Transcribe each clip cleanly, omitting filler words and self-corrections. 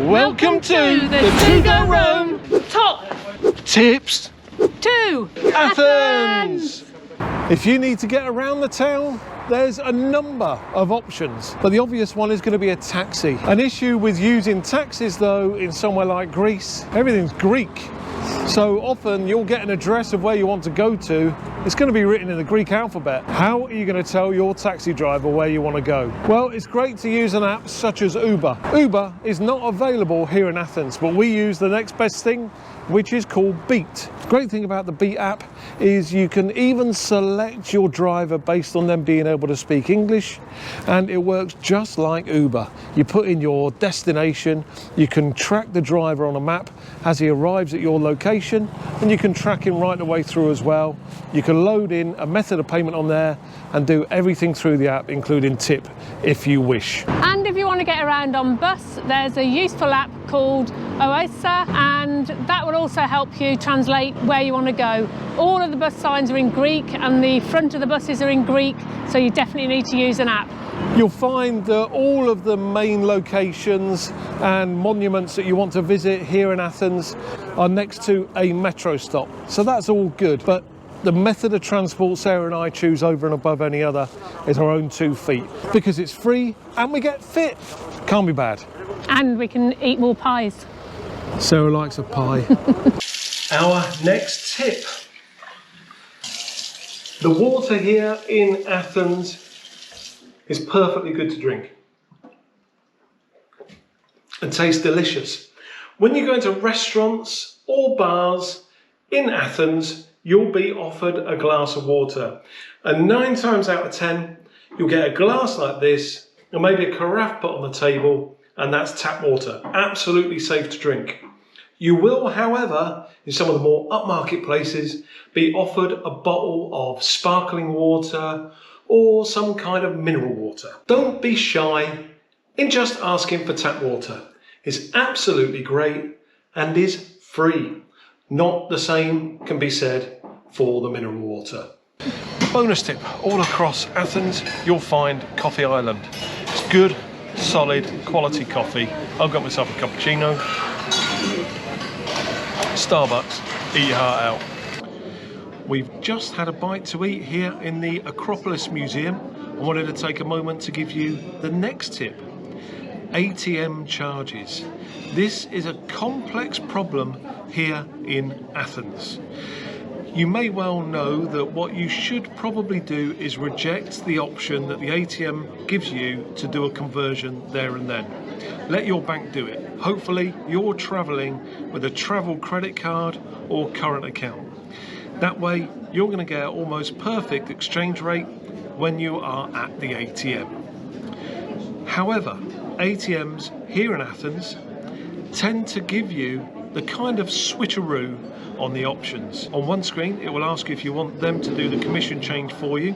Welcome to the To Go Rome Top Tips to Athens. If you need to get around the town, there's a number of options, but the obvious one is going to be a taxi. An issue with using taxis though in somewhere like Greece, everything's Greek. So often you'll get an address of where you want to go to. It's going to be written in the Greek alphabet. How are you going to tell your taxi driver where you want to go? Well, it's great to use an app such as Uber. Uber is not available here in Athens, but we use the next best thing, which is called Beat. Great thing about the Beat app is you can even select your driver based on them being able to speak English, and it works just like Uber. You put in your destination, you can track the driver on a map as he arrives at your location, and you can track him right the way through as well. You can load in a method of payment on there and do everything through the app, including tip if you wish. And if you want to get around on bus, there's a useful app called Oasa, and that will also help you translate where you want to go. All of the bus signs are in Greek and the front of the buses are in Greek, so you definitely need to use an app. You'll find that all of the main locations and monuments that you want to visit here in Athens are next to a metro stop, so that's all good. But the method of transport Sarah and I choose over and above any other is our own 2 feet, because it's free and we get fit. Can't be bad. And we can eat more pies. Sarah likes a pie. Our next tip. The water here in Athens is perfectly good to drink and tastes delicious. When you go into restaurants or bars in Athens, you'll be offered a glass of water, and 9 times out of 10 you'll get a glass like this and maybe a carafe put on the table, and that's tap water, absolutely safe to drink. You will, however, in some of the more upmarket places, be offered a bottle of sparkling water or some kind of mineral water. Don't be shy in just asking for tap water. It's absolutely great and is free. Not the same can be said for the mineral water. Bonus tip, all across Athens you'll find Coffee Island. It's good, solid, quality coffee. I've got myself a cappuccino. Starbucks, eat your heart out. We've just had a bite to eat here in the Acropolis Museum. I wanted to take a moment to give you the next tip. ATM charges. This is a complex problem here in Athens. You may well know that what you should probably do is reject the option that the ATM gives you to do a conversion there and then. Let your bank do it. Hopefully you're travelling with a travel credit card or current account. That way you're going to get almost perfect exchange rate when you are at the ATM. However, ATMs here in Athens tend to give you the kind of switcheroo on the options. On one screen it will ask you if you want them to do the commission change for you.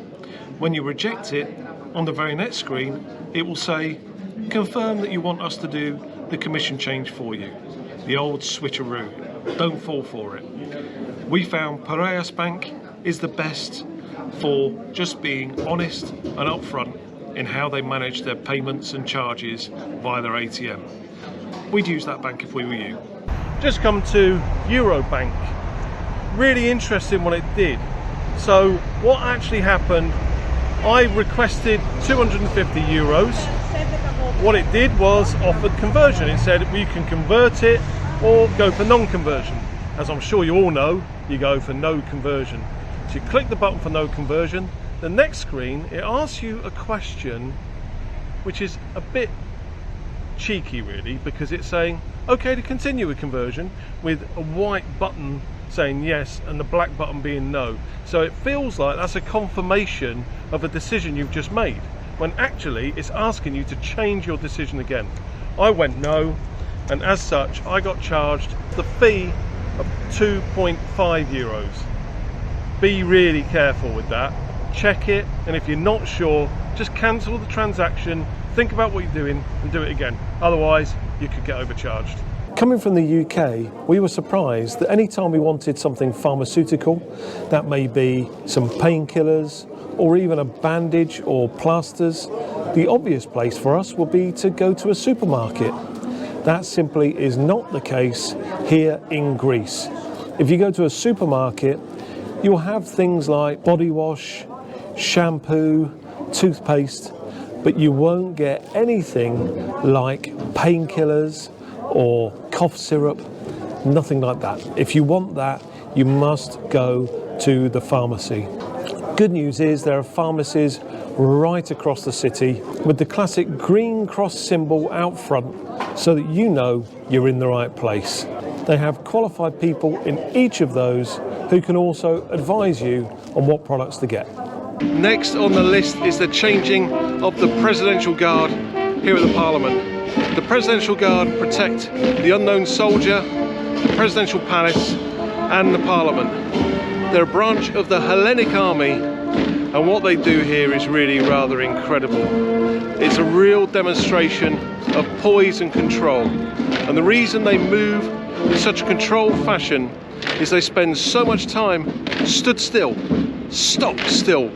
When you reject it, on the very next screen it will say confirm that you want us to do the commission change for you. The old switcheroo. Don't fall for it. We found Piraeus Bank is the best for just being honest and upfront in how they manage their payments and charges via their ATM. We'd use that bank if we were you. Just come to Eurobank. Really interesting what it did. So what actually happened, I requested 250 euros. What it did was offered conversion. It said you can convert it or go for non-conversion. As I'm sure you all know, you go for no conversion. So you click the button for no conversion. The next screen, it asks you a question which is a bit cheeky really, because it's saying okay to continue with conversion, with a white button saying yes and the black button being no. So it feels like that's a confirmation of a decision you've just made, when actually it's asking you to change your decision again. I went no, and as such I got charged the fee of 2.5 euros. Be really careful with that. Check it, and if you're not sure, just cancel the transaction, think about what you're doing and do it again. Otherwise you could get overcharged. Coming from the UK, we were surprised that any time we wanted something pharmaceutical, that may be some painkillers or even a bandage or plasters, the obvious place for us would be to go to a supermarket. That simply is not the case here in Greece. If you go to a supermarket, you'll have things like body wash, shampoo, toothpaste, but you won't get anything like painkillers or cough syrup, nothing like that. If you want that, you must go to the pharmacy. Good news is there are pharmacies right across the city with the classic green cross symbol out front so that you know you're in the right place. They have qualified people in each of those who can also advise you on what products to get. Next on the list is the changing of the Presidential Guard here at the Parliament. The Presidential Guard protect the unknown soldier, the Presidential Palace and the Parliament. They're a branch of the Hellenic Army, and what they do here is really rather incredible. It's a real demonstration of poise and control, and the reason they move in such a controlled fashion is they spend so much time stood still, stock still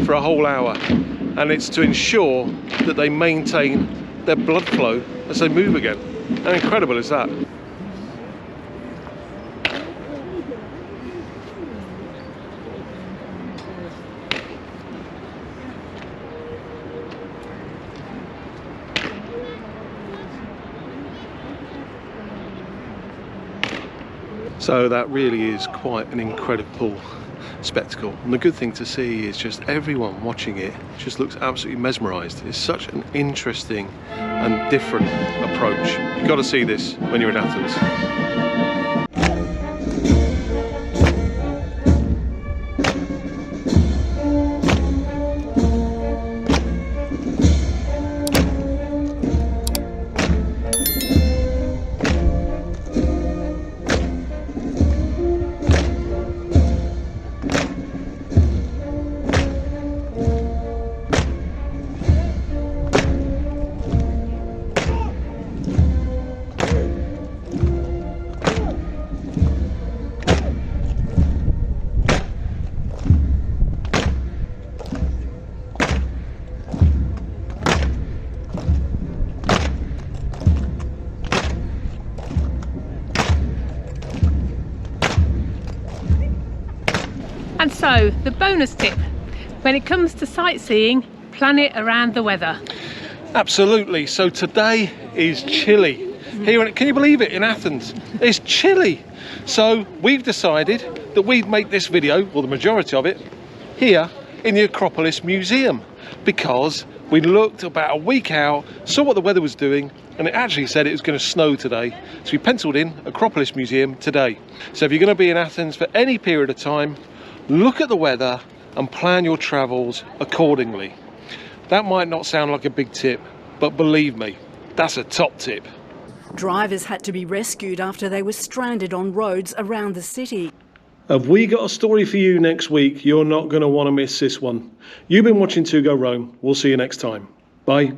for a whole hour, and it's to ensure that they maintain their blood flow as they move again. How incredible is that? So that really is quite an incredible spectacle, and the good thing to see is just everyone watching it just looks absolutely mesmerised. It's such an interesting and different approach. You've got to see this when you're in Athens. And so, the bonus tip, when it comes to sightseeing, plan it around the weather. Absolutely. So today is chilly. Here, can you believe it, in Athens? It's chilly. So we've decided that we'd make this video, or the majority of it, here in the Acropolis Museum, because we looked about a week out, saw what the weather was doing, and it actually said it was going to snow today. So we penciled in Acropolis Museum today. So if you're going to be in Athens for any period of time, look at the weather and plan your travels accordingly. That might not sound like a big tip, but believe me, that's a top tip. Drivers had to be rescued after they were stranded on roads around the city. Have we got a story for you next week? You're not going to want to miss this one. You've been watching To Go Rome. We'll see you next time. Bye.